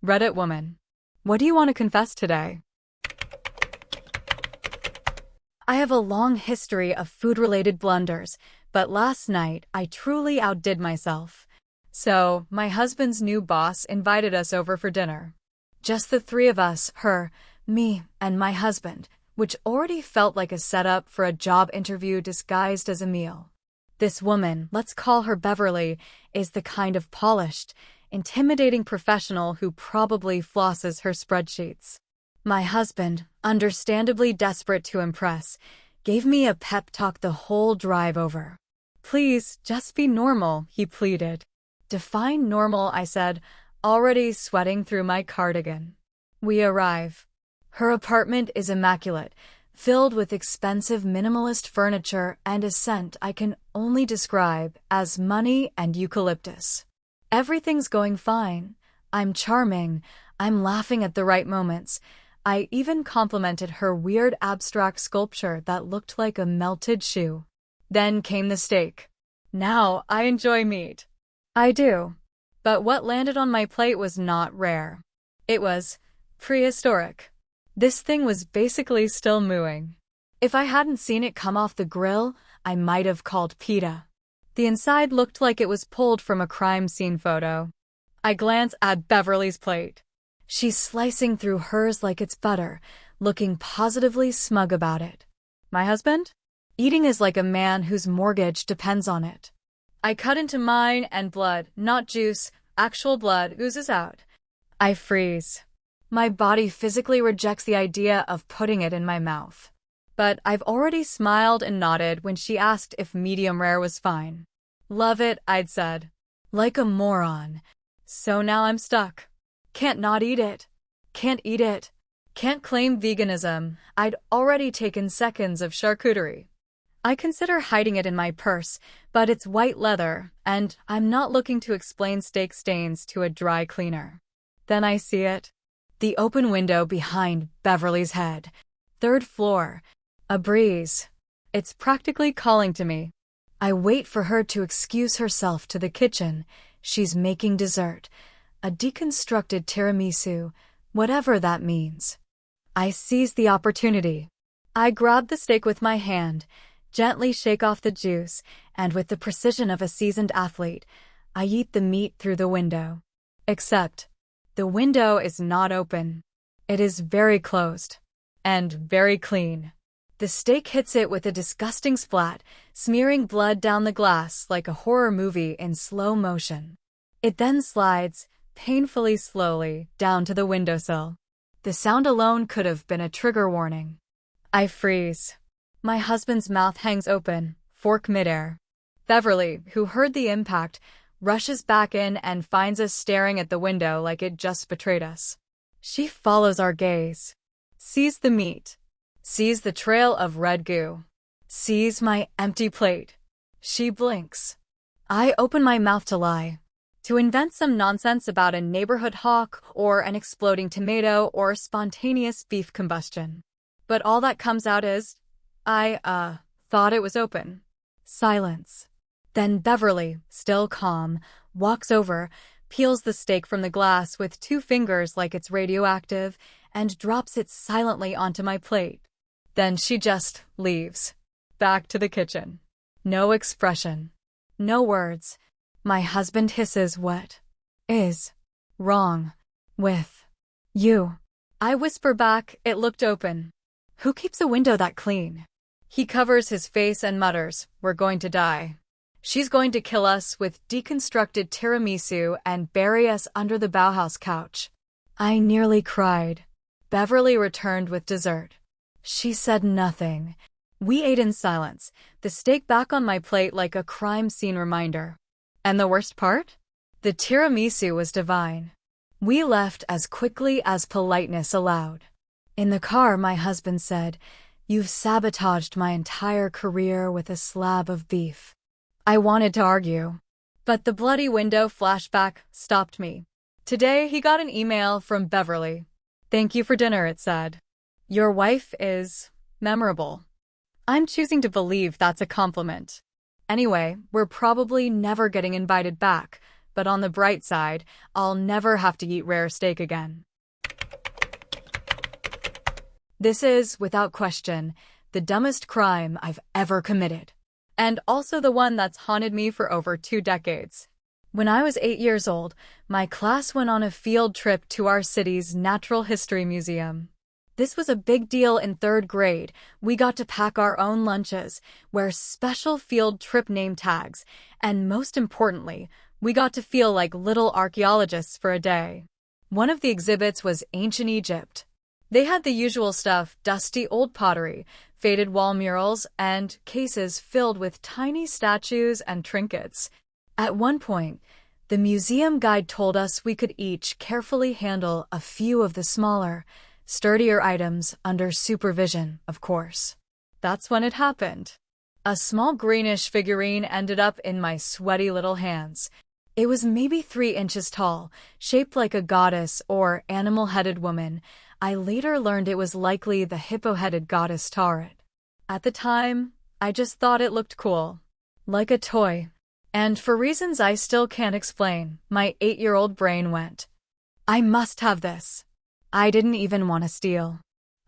Reddit woman. What do you want to confess today? I have a long history of food-related blunders, but last night I truly outdid myself. So, my husband's new boss invited us over for dinner. Just the three of us, her, me, and my husband, which already felt like a setup for a job interview disguised as a meal. This woman, let's call her Beverly, is the kind of polished, intimidating professional who probably flosses her spreadsheets. My husband, understandably desperate to impress, gave me a pep talk the whole drive over. Please, just be normal, he pleaded. Define normal, I said, already sweating through my cardigan. We arrive. Her apartment is immaculate, filled with expensive minimalist furniture and a scent I can only describe as money and eucalyptus. Everything's going fine. I'm charming. I'm laughing at the right moments. I even complimented her weird abstract sculpture that looked like a melted shoe. Then came the steak. Now I enjoy meat. I do. But what landed on my plate was not rare. It was prehistoric. This thing was basically still mooing. If I hadn't seen it come off the grill, I might have called PETA. The inside looked like it was pulled from a crime scene photo. I glance at Beverly's plate. She's slicing through hers like it's butter, looking positively smug about it. My husband? Eating is like a man whose mortgage depends on it. I cut into mine and blood, not juice, actual blood, oozes out. I freeze. My body physically rejects the idea of putting it in my mouth. But I've already smiled and nodded when she asked if medium rare was fine. Love it, I'd said. Like a moron. So now I'm stuck. Can't not eat it. Can't eat it. Can't claim veganism. I'd already taken seconds of charcuterie. I consider hiding it in my purse, but it's white leather, and I'm not looking to explain steak stains to a dry cleaner. Then I see it. The open window behind Beverly's head. 3rd floor. A breeze. It's practically calling to me. I wait for her to excuse herself to the kitchen. She's making dessert. A deconstructed tiramisu, whatever that means. I seize the opportunity. I grab the steak with my hand, gently shake off the juice, and with the precision of a seasoned athlete, I eat the meat through the window. Except, the window is not open. It is very closed. And very clean. The steak hits it with a disgusting splat, smearing blood down the glass like a horror movie in slow motion. It then slides, painfully slowly, down to the windowsill. The sound alone could have been a trigger warning. I freeze. My husband's mouth hangs open, fork midair. Beverly, who heard the impact, rushes back in and finds us staring at the window like it just betrayed us. She follows our gaze. Sees the meat. Sees the trail of red goo. Sees my empty plate. She blinks. I open my mouth to lie. To invent some nonsense about a neighborhood hawk or an exploding tomato or spontaneous beef combustion. But all that comes out is, I thought it was open. Silence. Then Beverly, still calm, walks over, peels the steak from the glass with 2 fingers like it's radioactive, and drops it silently onto my plate. Then she just leaves. Back to the kitchen. No expression. No words. My husband hisses, "What is wrong with you?" I whisper back, "It looked open." Who keeps a window that clean? He covers his face and mutters, "We're going to die. She's going to kill us with deconstructed tiramisu and bury us under the Bauhaus couch." I nearly cried. Beverly returned with dessert. She said nothing. We ate in silence, the steak back on my plate like a crime scene reminder. And the worst part? The tiramisu was divine. We left as quickly as politeness allowed. In the car, my husband said, "You've sabotaged my entire career with a slab of beef." I wanted to argue, but the bloody window flashback stopped me. Today, he got an email from Beverly. "Thank you for dinner," it said. "Your wife is memorable." I'm choosing to believe that's a compliment. Anyway, we're probably never getting invited back. but on the bright side, I'll never have to eat rare steak again. This is, without question, the dumbest crime I've ever committed, and also the one that's haunted me for over 2 decades. When I was 8 years old, my class went on a field trip to our city's Natural History Museum. This was a big deal in 3rd grade. We got to pack our own lunches, wear special field trip name tags, and most importantly, we got to feel like little archaeologists for a day. One of the exhibits was ancient Egypt. They had the usual stuff: dusty old pottery, faded wall murals, and cases filled with tiny statues and trinkets. At one point, the museum guide told us we could each carefully handle a few of the smaller, sturdier items under supervision, of course. That's when it happened. A small greenish figurine ended up in my sweaty little hands. It was maybe 3 inches tall, shaped like a goddess or animal-headed woman. I later learned it was likely the hippo-headed goddess Taret. At the time, I just thought it looked cool. Like a toy. And for reasons I still can't explain, my 8-year-old brain went, I must have this. I didn't even want to steal.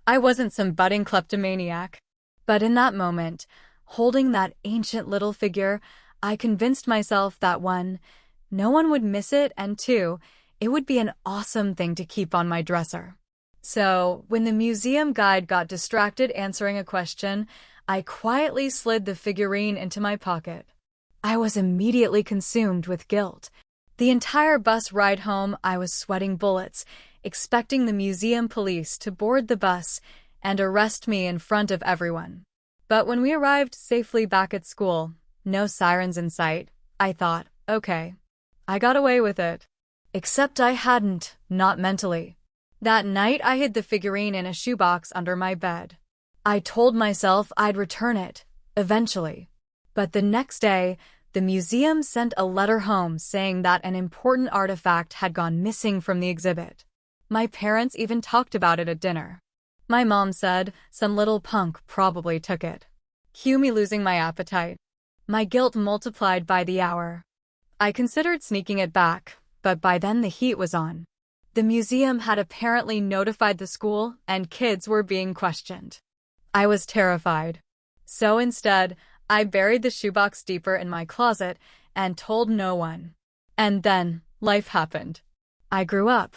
I wasn't some budding kleptomaniac. But in that moment, holding that ancient little figure, I convinced myself that 1, no one would miss it, and 2, it would be an awesome thing to keep on my dresser. So, when the museum guide got distracted answering a question, I quietly slid the figurine into my pocket. I was immediately consumed with guilt. The entire bus ride home, I was sweating bullets, expecting the museum police to board the bus and arrest me in front of everyone. But when we arrived safely back at school, no sirens in sight, I thought, okay, I got away with it. Except I hadn't, not mentally. That night I hid the figurine in a shoebox under my bed. I told myself I'd return it, eventually. But the next day, the museum sent a letter home saying that an important artifact had gone missing from the exhibit. My parents even talked about it at dinner. My mom said some little punk probably took it. Cue me losing my appetite. My guilt multiplied by the hour. I considered sneaking it back, but by then the heat was on. The museum had apparently notified the school, and kids were being questioned. I was terrified. So instead, I buried the shoebox deeper in my closet and told no one. And then, life happened. I grew up.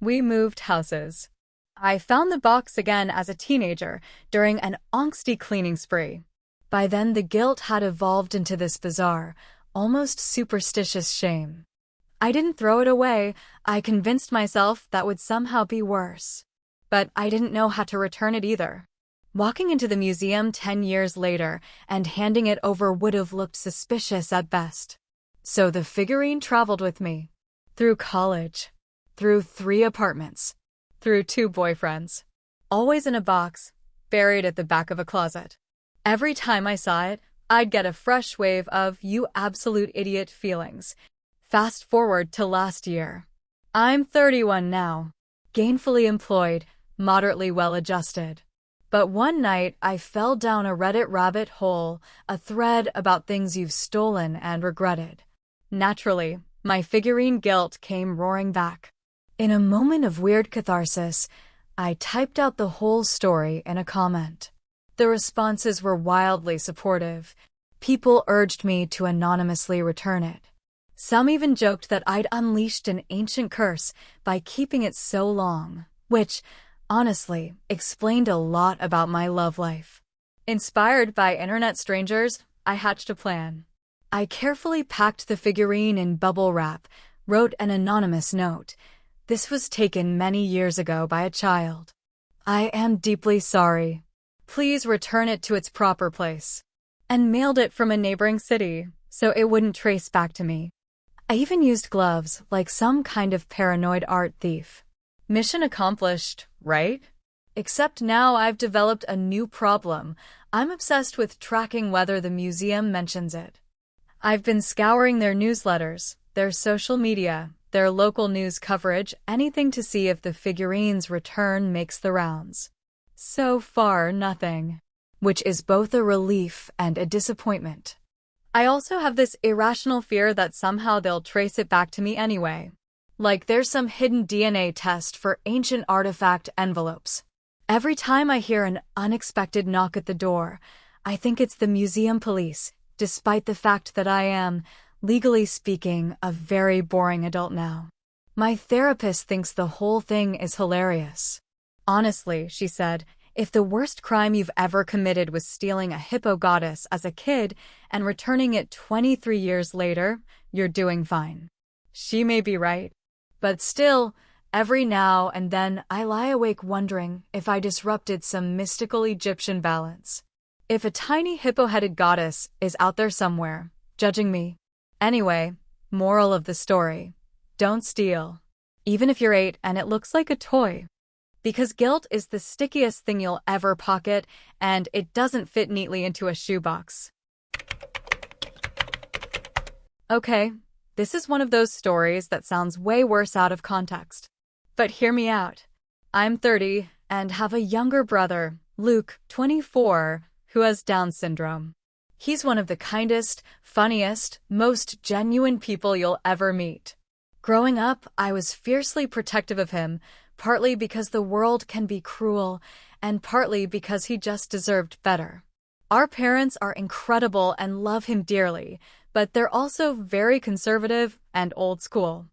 We moved houses. I found the box again as a teenager during an angsty cleaning spree. By then, the guilt had evolved into this bizarre, almost superstitious shame. I didn't throw it away. I convinced myself that would somehow be worse. But I didn't know how to return it either. Walking into the museum 10 years later and handing it over would have looked suspicious at best. So the figurine traveled with me. Through college. Through 3 apartments. Through 2 boyfriends. Always in a box, buried at the back of a closet. Every time I saw it, I'd get a fresh wave of "you absolute idiot" feelings. Fast forward to last year. I'm 31 now. Gainfully employed, moderately well-adjusted. But one night, I fell down a Reddit rabbit hole, a thread about things you've stolen and regretted. Naturally, my figurine guilt came roaring back. In a moment of weird catharsis, I typed out the whole story in a comment. The responses were wildly supportive. People urged me to anonymously return it. Some even joked that I'd unleashed an ancient curse by keeping it so long, which, honestly, explained a lot about my love life. Inspired by internet strangers, I hatched a plan. I carefully packed the figurine in bubble wrap, wrote an anonymous note. This was taken many years ago by a child. I am deeply sorry. Please return it to its proper place. And mailed it from a neighboring city, so it wouldn't trace back to me. I even used gloves, like some kind of paranoid art thief. Mission accomplished, right? Except now I've developed a new problem. I'm obsessed with tracking whether the museum mentions it. I've been scouring their newsletters, their social media, their local news coverage, anything to see if the figurine's return makes the rounds. So far, nothing. Which is both a relief and a disappointment. I also have this irrational fear that somehow they'll trace it back to me anyway. Like there's some hidden DNA test for ancient artifact envelopes. Every time I hear an unexpected knock at the door, I think it's the museum police, despite the fact that I am, legally speaking, a very boring adult now. My therapist thinks the whole thing is hilarious. Honestly, she said, if the worst crime you've ever committed was stealing a hippo goddess as a kid and returning it 23 years later, you're doing fine. She may be right. But still, every now and then I lie awake wondering if I disrupted some mystical Egyptian balance. If a tiny hippo-headed goddess is out there somewhere, judging me. Anyway, moral of the story. Don't steal. Even if you're 8 and it looks like a toy. Because guilt is the stickiest thing you'll ever pocket, and it doesn't fit neatly into a shoebox. Okay, this is one of those stories that sounds way worse out of context. But hear me out. I'm 30 and have a younger brother, Luke, 24, who has Down syndrome. He's one of the kindest, funniest, most genuine people you'll ever meet. Growing up, I was fiercely protective of him, partly because the world can be cruel, and partly because he just deserved better. Our parents are incredible and love him dearly, but they're also very conservative and old school.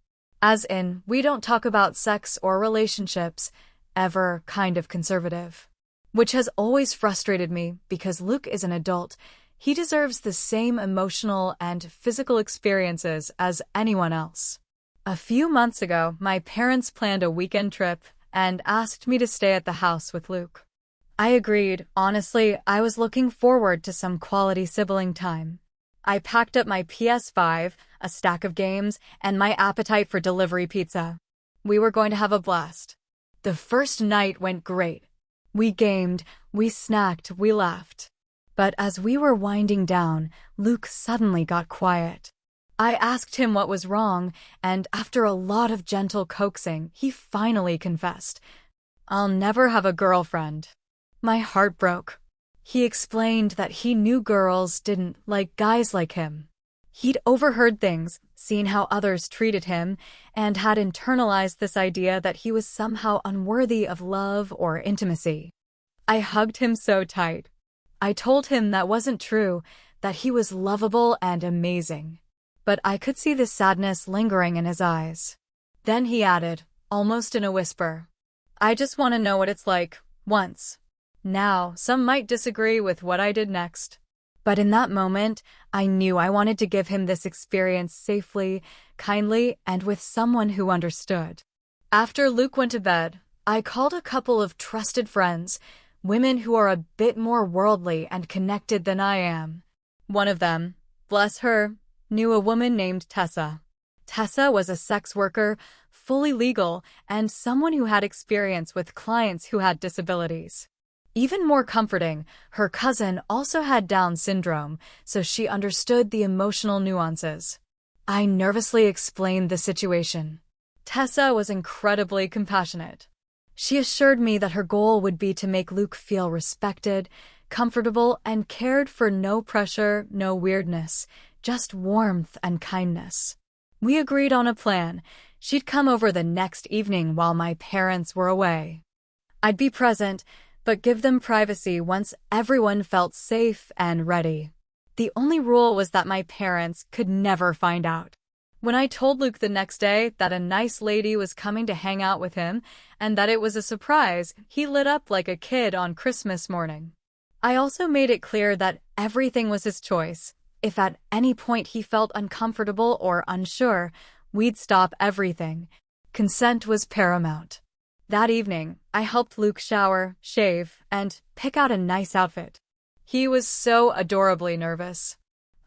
As in, we don't talk about sex or relationships, ever kind of conservative. Which has always frustrated me because Luke is an adult. He deserves the same emotional and physical experiences as anyone else. A few months ago, my parents planned a weekend trip and asked me to stay at the house with Luke. I agreed. Honestly, I was looking forward to some quality sibling time. I packed up my PS5, a stack of games, and my appetite for delivery pizza. We were going to have a blast. The first night went great. We gamed, we snacked, we laughed. But as we were winding down, Luke suddenly got quiet. I asked him what was wrong, and after a lot of gentle coaxing, he finally confessed. I'll never have a girlfriend. My heart broke. He explained that he knew girls didn't like guys like him. He'd overheard things, seen how others treated him, and had internalized this idea that he was somehow unworthy of love or intimacy. I hugged him so tight. I told him that wasn't true, that he was lovable and amazing. But I could see the sadness lingering in his eyes. Then he added, almost in a whisper, I just want to know what it's like, once. Now, some might disagree with what I did next. But in that moment, I knew I wanted to give him this experience safely, kindly, and with someone who understood. After Luke went to bed, I called a couple of trusted friends, women who are a bit more worldly and connected than I am. One of them, bless her, knew a woman named Tessa. Tessa was a sex worker, fully legal, and someone who had experience with clients who had disabilities. Even more comforting, her cousin also had Down syndrome, so she understood the emotional nuances. I nervously explained the situation. Tessa was incredibly compassionate. She assured me that her goal would be to make Luke feel respected, comfortable, and cared for. No pressure, no weirdness, just warmth and kindness. We agreed on a plan. She'd come over the next evening while my parents were away. I'd be present, but give them privacy once everyone felt safe and ready. The only rule was that my parents could never find out. When I told Luke the next day that a nice lady was coming to hang out with him and that it was a surprise, he lit up like a kid on Christmas morning. I also made it clear that everything was his choice. If at any point he felt uncomfortable or unsure, we'd stop everything. Consent was paramount. That evening, I helped Luke shower, shave, and pick out a nice outfit. He was so adorably nervous.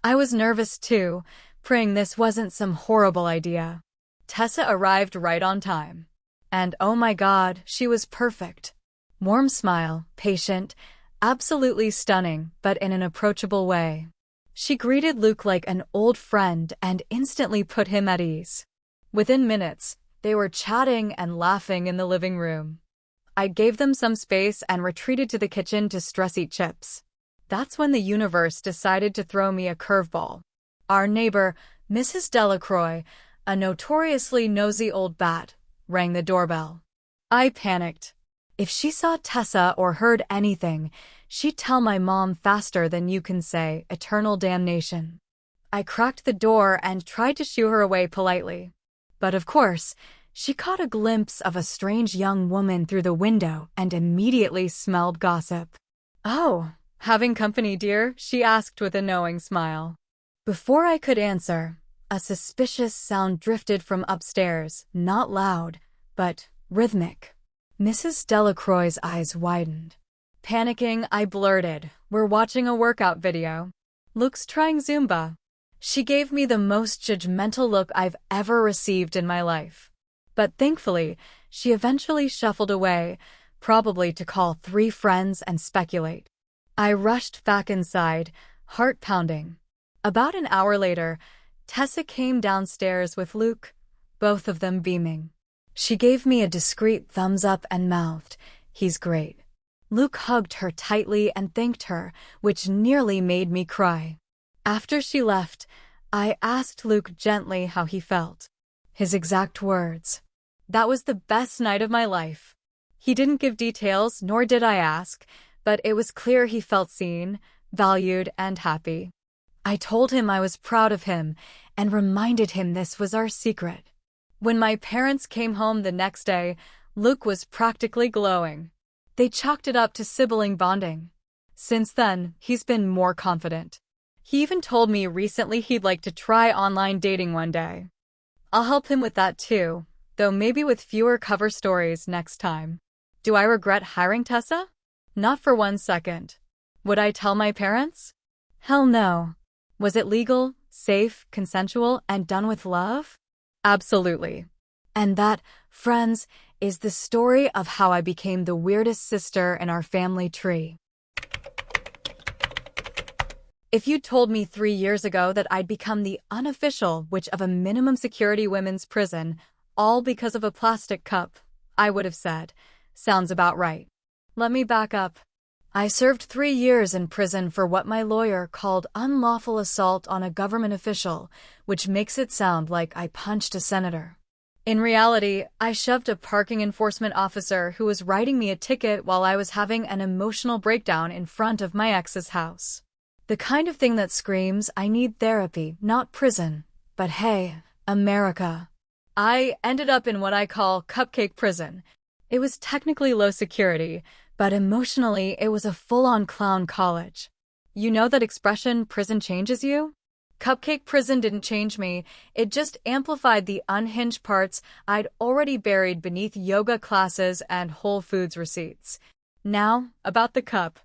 I was nervous too, praying this wasn't some horrible idea. Tessa arrived right on time. And oh my God, she was perfect. Warm smile, patient, absolutely stunning, but in an approachable way. She greeted Luke like an old friend and instantly put him at ease. Within minutes, they were chatting and laughing in the living room. I gave them some space and retreated to the kitchen to stress eat chips. That's when the universe decided to throw me a curveball. Our neighbor, Mrs. Delacroix, a notoriously nosy old bat, rang the doorbell. I panicked. If she saw Tessa or heard anything, she'd tell my mom faster than you can say eternal damnation. I cracked the door and tried to shoo her away politely. But of course, she caught a glimpse of a strange young woman through the window and immediately smelled gossip. "Oh, having company, dear?" she asked with a knowing smile. Before I could answer, a suspicious sound drifted from upstairs, not loud, but rhythmic. Mrs. Delacroix's eyes widened. Panicking, I blurted, "We're watching a workout video. Luke's trying Zumba." She gave me the most judgmental look I've ever received in my life. But thankfully, she eventually shuffled away, probably to call 3 friends and speculate. I rushed back inside, heart pounding. About an hour later, Tessa came downstairs with Luke, both of them beaming. She gave me a discreet thumbs up and mouthed, "He's great." Luke hugged her tightly and thanked her, which nearly made me cry. After she left, I asked Luke gently how he felt. His exact words: "That was the best night of my life." He didn't give details, nor did I ask, but it was clear he felt seen, valued, and happy. I told him I was proud of him and reminded him this was our secret. When my parents came home the next day, Luke was practically glowing. They chalked it up to sibling bonding. Since then, he's been more confident. He even told me recently he'd like to try online dating one day. I'll help him with that too, though maybe with fewer cover stories next time. Do I regret hiring Tessa? Not for 1 second. Would I tell my parents? Hell no. Was it legal, safe, consensual, and done with love? Absolutely. And that, friends, is the story of how I became the weirdest sister in our family tree. If you'd told me 3 years ago that I'd become the unofficial witch of a minimum security women's prison, all because of a plastic cup, I would have said, "Sounds about right." Let me back up. I served 3 years in prison for what my lawyer called unlawful assault on a government official, which makes it sound like I punched a senator. In reality, I shoved a parking enforcement officer who was writing me a ticket while I was having an emotional breakdown in front of my ex's house. The kind of thing that screams, I need therapy, not prison. But hey, America. I ended up in what I call cupcake prison. It was technically low security, but emotionally it was a full-on clown college. You know that expression, prison changes you? Cupcake prison didn't change me, it just amplified the unhinged parts I'd already buried beneath yoga classes and Whole Foods receipts. Now, about the cup.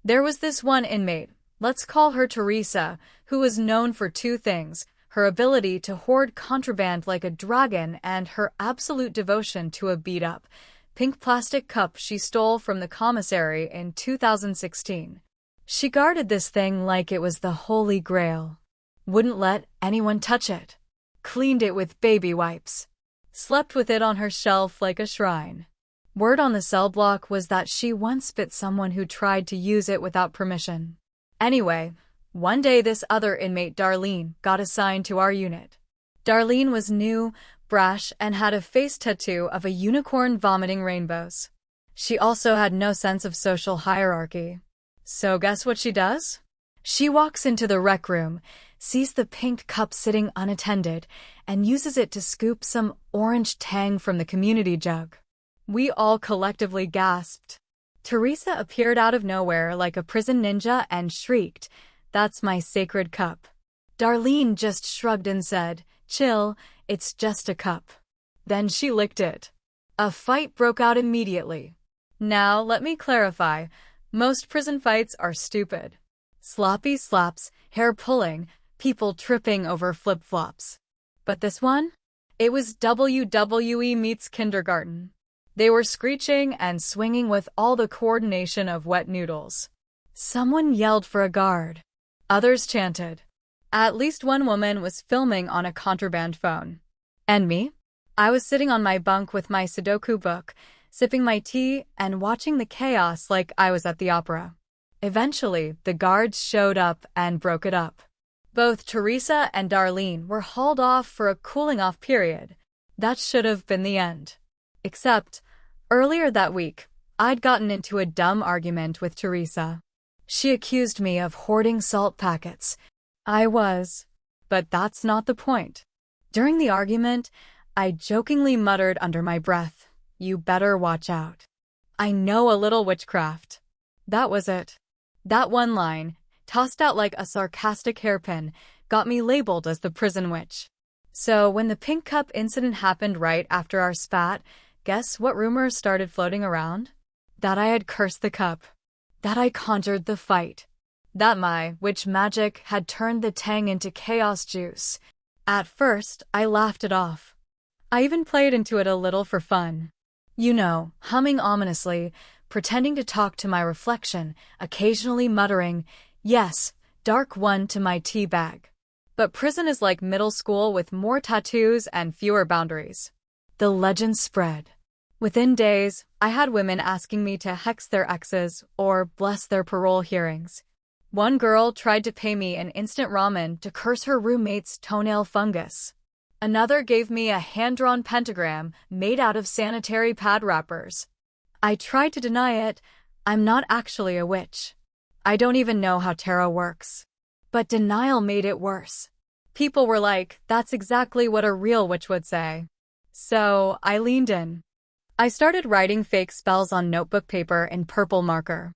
There was this one inmate, let's call her Teresa, who was known for 2 things: her ability to hoard contraband like a dragon and her absolute devotion to a beat-up, pink plastic cup she stole from the commissary in 2016. She guarded this thing like it was the Holy Grail. Wouldn't let anyone touch it. Cleaned it with baby wipes. Slept with it on her shelf like a shrine. Word on the cell block was that she once bit someone who tried to use it without permission. Anyway, one day this other inmate, Darlene, got assigned to our unit. Darlene was new, brash, and had a face tattoo of a unicorn vomiting rainbows. She also had no sense of social hierarchy. So guess what she does? She walks into the rec room, sees the pink cup sitting unattended, and uses it to scoop some orange tang from the community jug. We all collectively gasped. Teresa appeared out of nowhere like a prison ninja and shrieked, "That's my sacred cup." Darlene just shrugged and said, "Chill, it's just a cup." Then she licked it. A fight broke out immediately. Now, let me clarify. Most prison fights are stupid. Sloppy slaps, hair pulling, people tripping over flip-flops. But this one? It was WWE meets kindergarten. They were screeching and swinging with all the coordination of wet noodles. Someone yelled for a guard. Others chanted. At least one woman was filming on a contraband phone. And me? I was sitting on my bunk with my Sudoku book, sipping my tea and watching the chaos like I was at the opera. Eventually, the guards showed up and broke it up. Both Teresa and Darlene were hauled off for a cooling-off period. That should have been the end. Except, earlier that week, I'd gotten into a dumb argument with Teresa. She accused me of hoarding salt packets. I was. But that's not the point. During the argument, I jokingly muttered under my breath, "You better watch out. I know a little witchcraft." That was it. That one line, tossed out like a sarcastic hairpin, got me labeled as the prison witch. So when the pink cup incident happened right after our spat, guess what rumors started floating around? That I had cursed the cup. That I conjured the fight. That my witch magic had turned the tang into chaos juice. At first, I laughed it off. I even played into it a little for fun. You know, humming ominously, pretending to talk to my reflection, occasionally muttering, "Yes, dark one," to my tea bag. But prison is like middle school with more tattoos and fewer boundaries. The legend spread. Within days, I had women asking me to hex their exes or bless their parole hearings. One girl tried to pay me an instant ramen to curse her roommate's toenail fungus. Another gave me a hand-drawn pentagram made out of sanitary pad wrappers. I tried to deny it. I'm not actually a witch. I don't even know how tarot works. But denial made it worse. People were like, "That's exactly what a real witch would say." So I leaned in. I started writing fake spells on notebook paper in purple marker.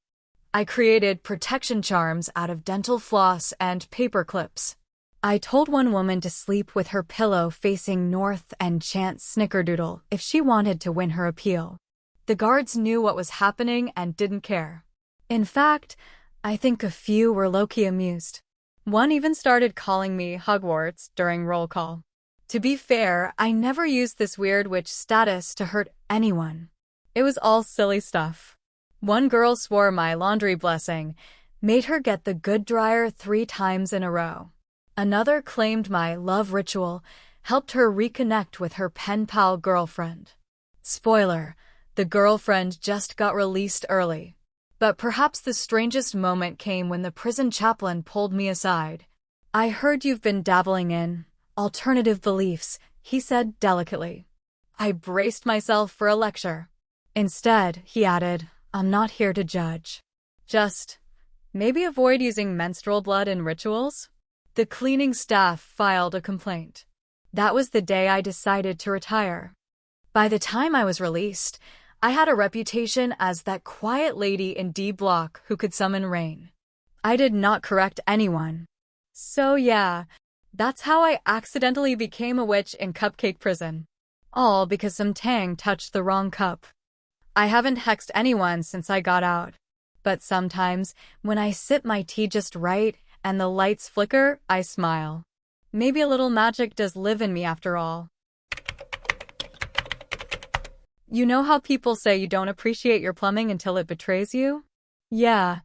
I created protection charms out of dental floss and paper clips. I told one woman to sleep with her pillow facing north and chant snickerdoodle if she wanted to win her appeal. The guards knew what was happening and didn't care. In fact, I think a few were low-key amused. One even started calling me Hogwarts during roll call. To be fair, I never used this weird witch status to hurt anyone. It was all silly stuff. One girl swore my laundry blessing made her get the good dryer 3 times in a row. Another claimed my love ritual helped her reconnect with her pen pal girlfriend. Spoiler, the girlfriend just got released early. But perhaps the strangest moment came when the prison chaplain pulled me aside. "I heard you've been dabbling in alternative beliefs," he said delicately. I braced myself for a lecture. Instead, he added, "I'm not here to judge. Just maybe avoid using menstrual blood in rituals." The cleaning staff filed a complaint. That was the day I decided to retire. By the time I was released, I had a reputation as that quiet lady in D Block who could summon rain. I did not correct anyone. So yeah, that's how I accidentally became a witch in Cupcake Prison. All because some tang touched the wrong cup. I haven't hexed anyone since I got out. But sometimes, when I sip my tea just right and the lights flicker, I smile. Maybe a little magic does live in me after all. You know how people say you don't appreciate your plumbing until it betrays you? Yeah,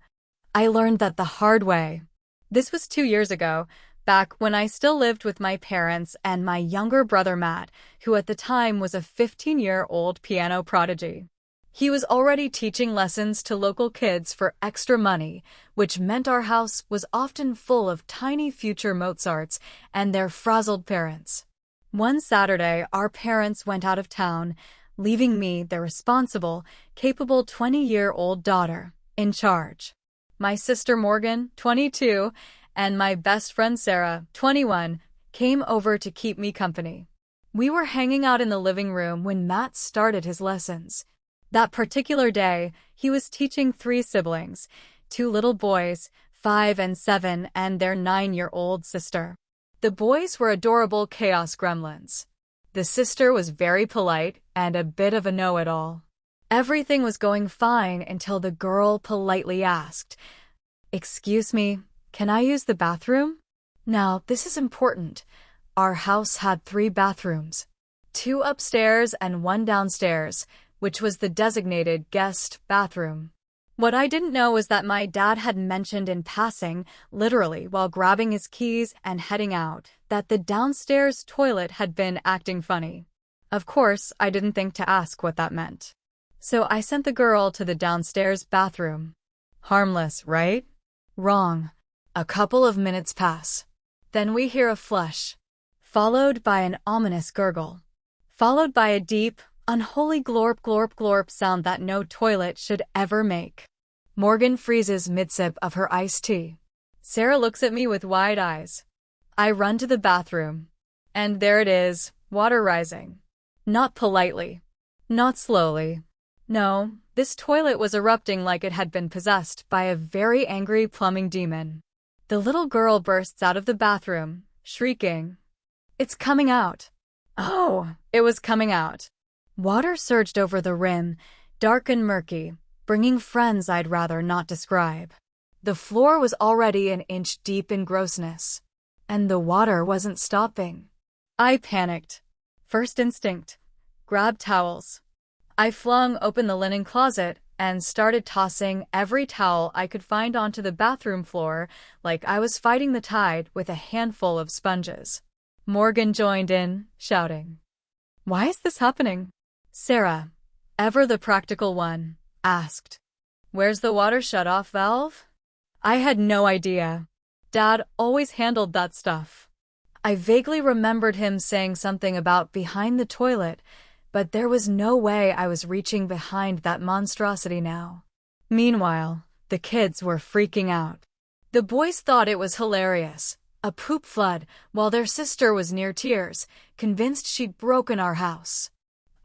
I learned that the hard way. This was 2 years ago, back when I still lived with my parents and my younger brother Matt, who at the time was a 15-year-old piano prodigy. He was already teaching lessons to local kids for extra money, which meant our house was often full of tiny future Mozarts and their frazzled parents. One Saturday, our parents went out of town, leaving me, their responsible, capable 20-year-old daughter, in charge. My sister Morgan, 22, and my best friend Sarah, 21, came over to keep me company. We were hanging out in the living room when Matt started his lessons. That particular day, he was teaching 3 siblings, 2 little boys, 5 and 7, and their 9-year-old sister. The boys were adorable chaos gremlins. The sister was very polite and a bit of a know-it-all. Everything was going fine until the girl politely asked, "Excuse me, can I use the bathroom?" Now, this is important. Our house had 3 bathrooms, 2 upstairs and 1 downstairs, which was the designated guest bathroom. What I didn't know was that my dad had mentioned in passing, literally while grabbing his keys and heading out, that the downstairs toilet had been acting funny. Of course, I didn't think to ask what that meant. So I sent the girl to the downstairs bathroom. Harmless, right? Wrong. A couple of minutes pass. Then we hear a flush, followed by an ominous gurgle, followed by a deep, unholy glorp glorp glorp sound that no toilet should ever make. Morgan freezes mid-sip of her iced tea. Sarah looks at me with wide eyes. I run to the bathroom. And there it is, water rising. Not politely. Not slowly. No, this toilet was erupting like it had been possessed by a very angry plumbing demon. The little girl bursts out of the bathroom, shrieking. It's coming out. Oh, it was coming out. Water surged over the rim, dark and murky, bringing friends I'd rather not describe. The floor was already an inch deep in grossness, and the water wasn't stopping. I panicked. First instinct, grab towels. I flung open the linen closet and started tossing every towel I could find onto the bathroom floor like I was fighting the tide with a handful of sponges. Morgan joined in, shouting, "Why is this happening?" Sarah, ever the practical one, asked, "Where's the water shut-off valve?" I had no idea. Dad always handled that stuff. I vaguely remembered him saying something about behind the toilet, but there was no way I was reaching behind that monstrosity now. Meanwhile, the kids were freaking out. The boys thought it was hilarious, a poop flood, while their sister was near tears, convinced she'd broken our house.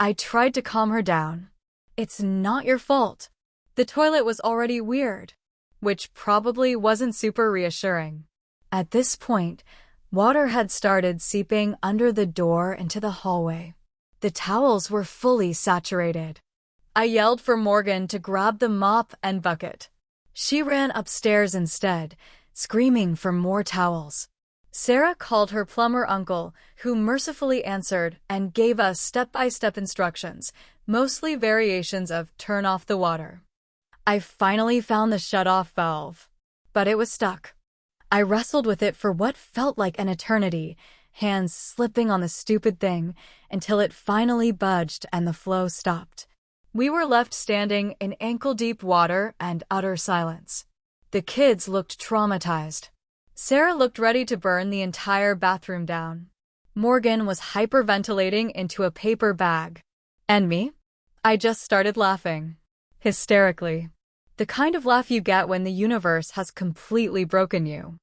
I tried to calm her down. It's not your fault. The toilet was already weird, which probably wasn't super reassuring. At this point, water had started seeping under the door into the hallway. The towels were fully saturated. I yelled for Morgan to grab the mop and bucket. She ran upstairs instead, screaming for more towels. Sarah called her plumber uncle, who mercifully answered and gave us step-by-step instructions, mostly variations of turn off the water. I finally found the shut-off valve, but it was stuck. I wrestled with it for what felt like an eternity, hands slipping on the stupid thing, until it finally budged and the flow stopped. We were left standing in ankle-deep water and utter silence. The kids looked traumatized. Sarah looked ready to burn the entire bathroom down. Morgan was hyperventilating into a paper bag. And me? I just started laughing. Hysterically. The kind of laugh you get when the universe has completely broken you.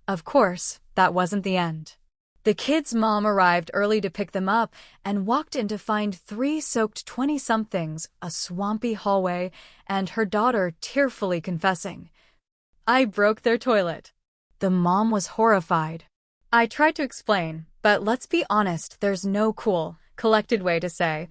Of course, that wasn't the end. The kids' mom arrived early to pick them up and walked in to find 3 soaked 20-somethings, a swampy hallway, and her daughter tearfully confessing, "I broke their toilet." The mom was horrified. I tried to explain, but let's be honest, there's no cool, collected way to say,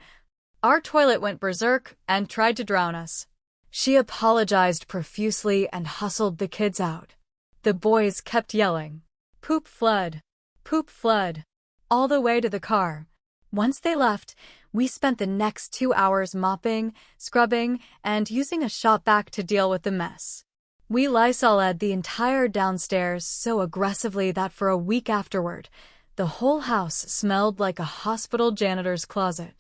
"Our toilet went berserk and tried to drown us." She apologized profusely and hustled the kids out. The boys kept yelling, "Poop flood! Poop flood!" all the way to the car. Once they left, we spent the next 2 hours mopping, scrubbing, and using a shop vac to deal with the mess. We Lysol'd the entire downstairs so aggressively that for a week afterward, the whole house smelled like a hospital janitor's closet.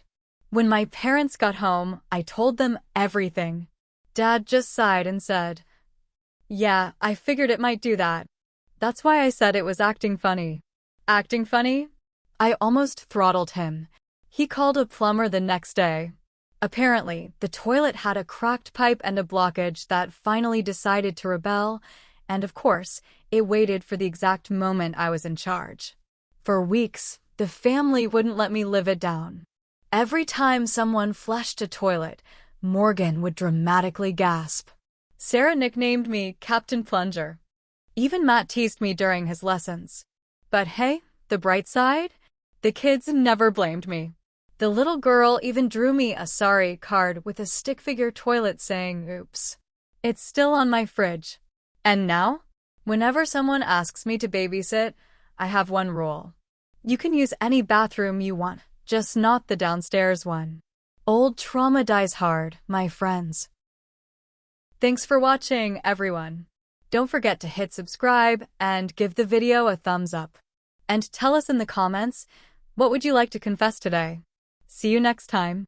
When my parents got home, I told them everything. Dad just sighed and said, "Yeah, I figured it might do that. That's why I said it was acting funny." Acting funny? I almost throttled him. He called a plumber the next day. Apparently, the toilet had a cracked pipe and a blockage that finally decided to rebel, and of course, it waited for the exact moment I was in charge. For weeks, the family wouldn't let me live it down. Every time someone flushed a toilet, Morgan would dramatically gasp. Sarah nicknamed me Captain Plunger. Even Matt teased me during his lessons. But hey, the bright side? The kids never blamed me. The little girl even drew me a sorry card with a stick figure toilet saying, "Oops." It's still on my fridge. And now, whenever someone asks me to babysit, I have one rule. You can use any bathroom you want, just not the downstairs one. Old trauma dies hard, my friends. Thanks for watching, everyone. Don't forget to hit subscribe and give the video a thumbs up. And tell us in the comments, what would you like to confess today? See you next time.